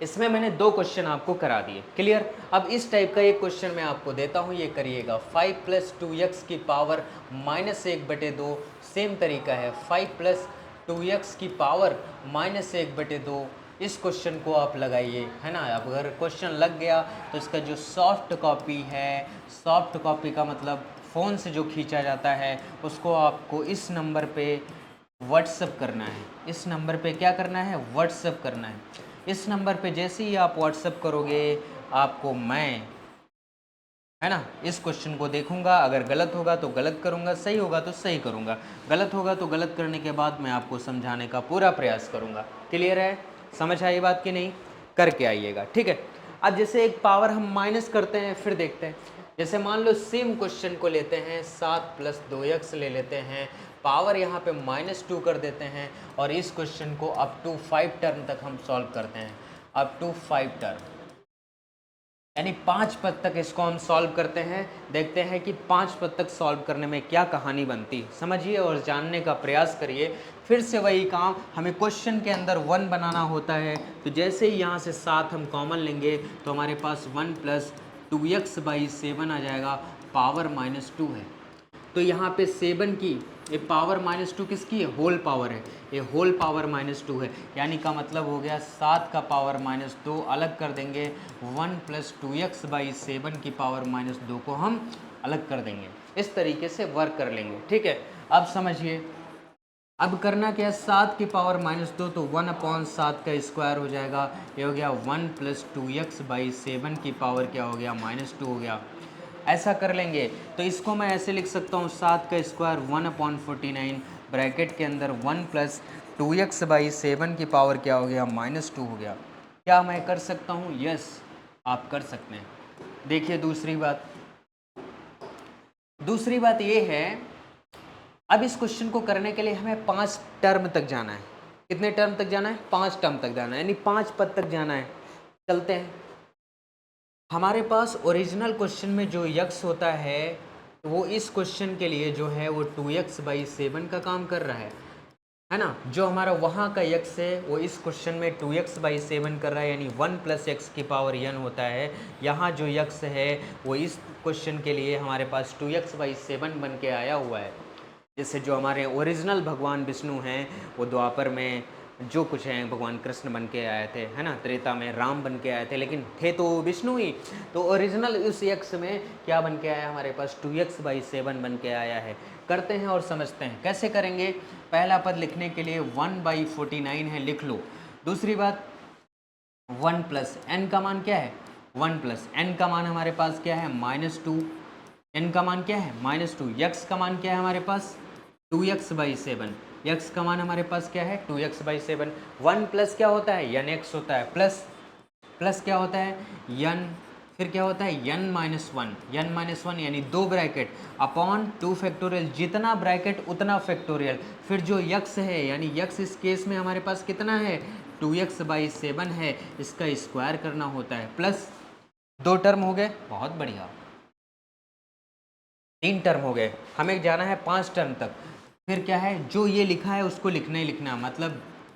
इसमें मैंने 2 क्वेश्चन आपको करा दिए, क्लियर? अब इस टाइप का एक क्वेश्चन मैं आपको देता हूँ, ये करिएगा। 5 + 2x की पावर -1/2, सेम तरीका है 5 + 2x की पावर -1/2। इस क्वेश्चन को आप लगाइए, है ना? अब अगर क्वेश्चन लग गया तो इसका जो सॉफ्ट कॉपी है, सॉफ्ट कॉपी का मतलब फ़ोन से जो खींचा जाता है, उसको आपको इस नंबर पे व्हाट्सअप करना है। इस नंबर पे क्या करना है? व्हाट्सअप करना है। इस नंबर पे जैसे ही आप व्हाट्सअप करोगे, आपको मैं, है ना, इस क्वेश्चन को देखूंगा, अगर गलत होगा तो गलत करूंगा, सही होगा तो सही करूंगा, गलत होगा तो गलत करने के बाद मैं आपको समझाने का पूरा प्रयास करूंगा। क्लियर है? समझ आई बात कि नहीं? करके आइएगा, ठीक है? अब जैसे एक पावर हम माइनस करते हैं, फिर देखते हैं। जैसे मान लो सेम क्वेश्चन को लेते हैं, 7 + 2x ले लेते हैं, पावर यहाँ पे -2 कर देते हैं, और इस क्वेश्चन को अप टू 5 टर्म तक हम सॉल्व करते हैं। अप टू 5 टर्म यानी 5 पद तक इसको हम सॉल्व करते हैं। देखते हैं कि 5 पद तक सॉल्व करने में क्या कहानी बनती, समझिए और जानने का प्रयास करिए। फिर से वही काम, हमें क्वेश्चन के अंदर 1 बनाना होता है। तो जैसे ही यहाँ से 7 हम कॉमन लेंगे तो हमारे पास 1 + 2x/7 आ जाएगा, पावर -2 है। तो यहाँ पे 7 की ये पावर -2 किसकी है? होल पावर है, ये होल पावर -2 है, यानी का मतलब हो गया 7 का पावर -2 अलग कर देंगे, 1 + 2x/7 की पावर -2 को हम अलग कर देंगे। इस तरीके से वर्क कर लेंगे, ठीक है? अब समझिए, अब करना क्या है? 7 की पावर -2 तो 1/7 का स्क्वायर हो जाएगा, ये हो गया 1 + 2x/7 की पावर क्या हो गया? -2 हो गया। ऐसा कर लेंगे तो इसको मैं ऐसे लिख सकता हूँ, 7 का स्क्वायर 1/49, ब्रैकेट के अंदर 1 + 2x/7 की पावर क्या हो गया? -2 हो गया। क्या मैं कर सकता हूँ? यस, आप कर सकते हैं। देखिए दूसरी बात ये है, अब इस क्वेश्चन को करने के लिए हमें 5 टर्म तक जाना है। कितने टर्म तक जाना है? 5 टर्म तक जाना है, यानी 5 पद तक जाना है। चलते हैं। हमारे पास ओरिजिनल क्वेश्चन में जो यक्स होता है, वो इस क्वेश्चन के लिए जो है वो 2x/7 का काम कर रहा है ना? जो हमारा वहाँ का यक्स है वो इस क्वेश्चन में 2x/7 कर रहा है, यानी 1 + x की पावर n होता है। यहाँ जो यक्स है वो इस क्वेश्चन के लिए हमारे पास 2x/7 बन के आया हुआ है। जैसे जो हमारे ओरिजिनल भगवान विष्णु हैं, वो द्वापर में जो कुछ हैं भगवान कृष्ण बन के आए थे, है ना? त्रेता में राम बन के आए थे, लेकिन थे तो विष्णु ही। तो ओरिजिनल उस यक्स में क्या बन के आया? हमारे पास 2x/7 बन के आया है। करते हैं और समझते हैं कैसे करेंगे। पहला पद लिखने के लिए 1/49 है, लिख लो। दूसरी बात, 1 + n का मान क्या है? 1 + n का मान हमारे पास क्या है? -2। n का मान क्या है? -2। यक्स का मान क्या है हमारे पास? 2x/7। यक्स का मान हमारे पास क्या है? 2x/7। 1 + क्या होता है? n(x) होता है, प्लस क्या होता है? n, फिर क्या होता है? n-1 यानी 2 ब्रैकेट अपॉन 2 फैक्टोरियल, जितना ब्रैकेट उतना फैक्टोरियल। फिर जो यक्स है, यानी यक्स इस केस में हमारे पास कितना है? 2x/7 है, इसका स्क्वायर करना होता है, प्लस 2 टर्म हो गए, बहुत बढ़िया। 3 टर्म हो गए, हमें जाना है 5 टर्म तक। फिर क्या है? जो ये लिखा है उसको लिखना ही लिखना, मतलब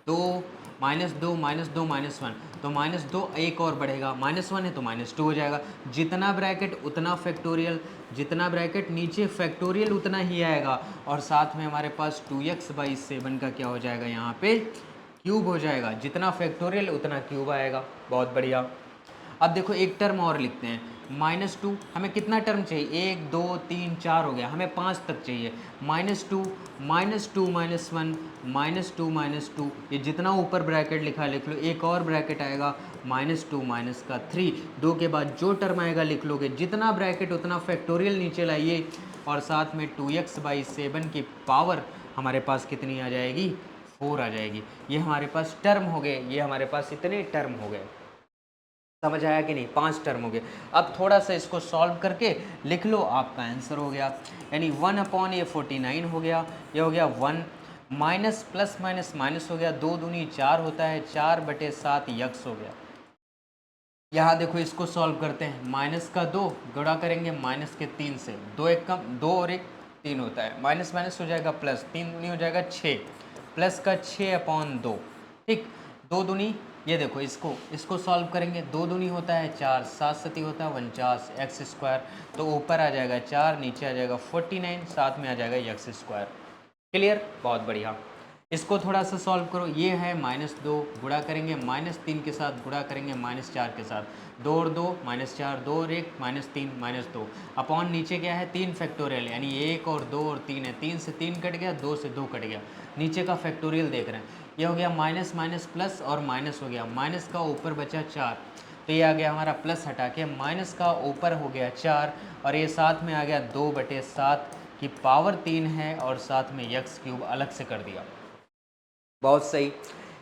2 -2 -2 -1, तो -2 एक और बढ़ेगा, -1 है तो -2 हो जाएगा। जितना ब्रैकेट उतना फैक्टोरियल, जितना ब्रैकेट नीचे फैक्टोरियल उतना ही आएगा, और साथ में हमारे पास 2x/7 का क्या हो जाएगा? यहाँ पे क्यूब हो जाएगा। जितना फैक्टोरियल उतना क्यूब आएगा, बहुत बढ़िया। अब देखो एक टर्म और लिखते हैं, -2। हमें कितना टर्म चाहिए? 1 2 3 4 हो गया, हमें 5 तक चाहिए। -2 -2 -1 -2 -2, ये जितना ऊपर ब्रैकेट लिखा है लिख लो। एक और ब्रैकेट आएगा -2 -3, 2 के बाद जो टर्म आएगा लिख लोगे। जितना ब्रैकेट उतना फैक्टोरियल नीचे लाइए, और साथ में 2x/7 की पावर हमारे पास कितनी आ जाएगी? 4 आ जाएगी। ये हमारे पास टर्म हो गए, ये हमारे पास इतने टर्म हो गए। समझ आया कि नहीं? 5 टर्म हो गए। अब थोड़ा-सा इसको सॉल्व करके लिख लो, आपका आंसर हो गया। यानी 1 ये 49 हो गया, ये हो गया 1 माइनस प्लस माइनस माइनस हो गया, 2 दूनी 4 होता है, 4/7 यक्स हो गया। यहाँ देखो इसको सॉल्व करते हैं, माइनस का 2 गुणा करेंगे माइनस के 3 से, 2 एक कम 2 और 1 3 होता है, माइनस माइनस हो जाएगा प्लस, 3 दूनी हो जाएगा 6, प्लस का 6/2। ठीक, 2 दूनी, ये देखो इसको सॉल्व करेंगे, 2 दूनी होता है 4, 7 सती होता है 49 एक्स स्क्वायर, तो ऊपर आ जाएगा 4, नीचे आ जाएगा 49, साथ में आ जाएगा एक्स स्क्वायर। क्लियर? बहुत बढ़िया। इसको थोड़ा सा सॉल्व करो, ये है -2 गुणा करेंगे -3 के साथ, गुणा करेंगे -4 के साथ, 2 और 2 -4, 2 और 1 -3 -2 अपॉन नीचे क्या है 3 फैक्टोरियल, यानी 1 और 2 और 3 है, 3 से 3 कट गया, 2 से 2 कट गया, नीचे का फैक्टोरियल देख रहे हैं, ये हो गया माइनस माइनस प्लस और माइनस हो गया, माइनस का ऊपर बचा 4, तो ये आ गया हमारा प्लस हटा के माइनस का ऊपर हो गया 4 और ये साथ में आ गया 2/7 की पावर 3 है और साथ में यक्स क्यूब अलग से कर दिया। बहुत सही।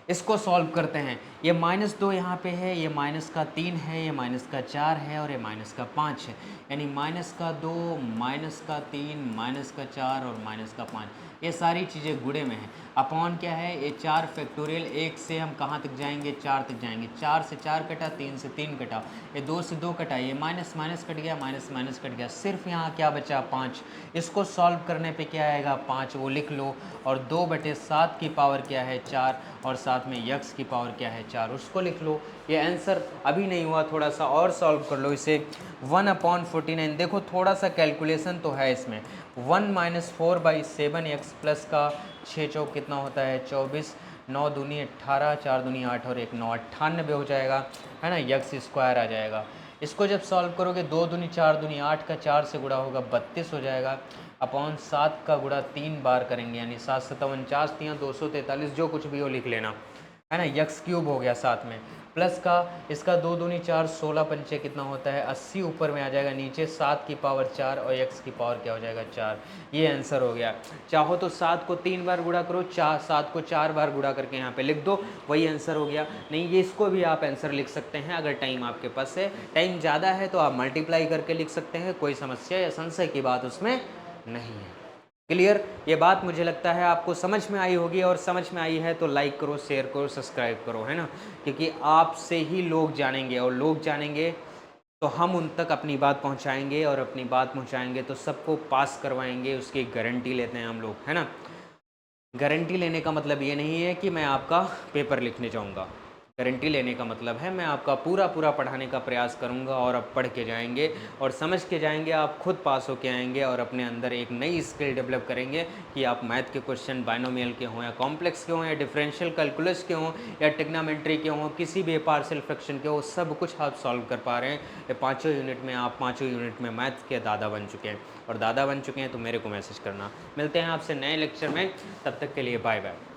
इसको सॉल्व करते हैं, ये -2 यहाँ पे है, ये माइनस का 3 है, ये माइनस का 4 है और ये माइनस का 5 है, यानी माइनस का 2 माइनस का 3 माइनस का 4 और माइनस का 5, ये सारी चीज़ें गुणे में हैं। अपॉन क्या है, ये 4 फैक्टोरियल, 1 से हम कहाँ तक जाएंगे 4 तक जाएंगे, 4 से 4 कटा, 3 से 3 कटा, ये 2 से 2 कटा, ये माइनस माइनस कट गया, माइनस माइनस कट गया, सिर्फ यहाँ क्या बचा 5। इसको सॉल्व करने पे क्या आएगा 5, वो लिख लो, और 2/7 की पावर क्या है 4 और साथ में यक्स की पावर क्या है 4, उसको लिख लो। ये आंसर अभी नहीं हुआ, थोड़ा सा और सॉल्व कर लो इसे। 1/49, देखो थोड़ा सा कैलकुलेशन तो है इसमें, 1 - 4/7 एक्स प्लस का 6 चौक कितना होता है 24, 9 दूनी 18, 4 दूनी 8 और 1 9, 98 हो जाएगा, है ना, यक्स स्क्वायर आ जाएगा। इसको जब सॉल्व करोगे 2 दूनी 4 दूनी 8 का 4 से गुणा होगा 32 हो जाएगा, अपॉन 7 का गुणा 3 बार करेंगे, यानी 7 7 49 3 243, जो कुछ भी हो लिख लेना, है ना, यक्स क्यूब हो गया साथ में, प्लस का इसका 2 दूनी 4, 16 पंचे कितना होता है 80, ऊपर में आ जाएगा, नीचे 7 की पावर 4 और यक्स की पावर क्या हो जाएगा 4, ये आंसर हो गया। चाहो तो 7 को 3 बार गुणा करो, 7 को 4 बार गुणा करके यहाँ पे लिख दो, वही आंसर हो गया। नहीं, ये इसको भी आप आंसर लिख सकते हैं, अगर टाइम आपके पास है, टाइम ज़्यादा है तो आप मल्टीप्लाई करके लिख सकते हैं, कोई समस्या या संशय की बात उसमें नहीं है। क्लियर? ये बात मुझे लगता है आपको समझ में आई होगी, और समझ में आई है तो लाइक करो, शेयर करो, सब्सक्राइब करो, है ना, क्योंकि आपसे ही लोग जानेंगे, और लोग जानेंगे तो हम उन तक अपनी बात पहुंचाएंगे, और अपनी बात पहुंचाएंगे तो सबको पास करवाएंगे, उसकी गारंटी लेते हैं हम लोग, है ना। गारंटी लेने का मतलब ये नहीं है कि मैं आपका पेपर लिखने जाऊंगा, गारंटी लेने का मतलब है मैं आपका पूरा पूरा पढ़ाने का प्रयास करूंगा, और आप पढ़ के जाएंगे और समझ के जाएंगे, आप खुद पास होके आएंगे और अपने अंदर एक नई स्किल डेवलप करेंगे कि आप मैथ के क्वेश्चन बाइनोमियल के हों या कॉम्प्लेक्स के हों या डिफरेंशियल कैलकुलस के हों या टिग्नामेंट्री के हों, किसी भी पार्शियल फ्रैक्शन के हो, सब कुछ आप सॉल्व कर पा रहे हैं। ये पाँचों यूनिट में आप पाँचों यूनिट में मैथ के दादा बन चुके हैं, और दादा बन चुके हैं तो मेरे को मैसेज करना। मिलते हैं आपसे नए लेक्चर में, तब तक के लिए बाय बाय।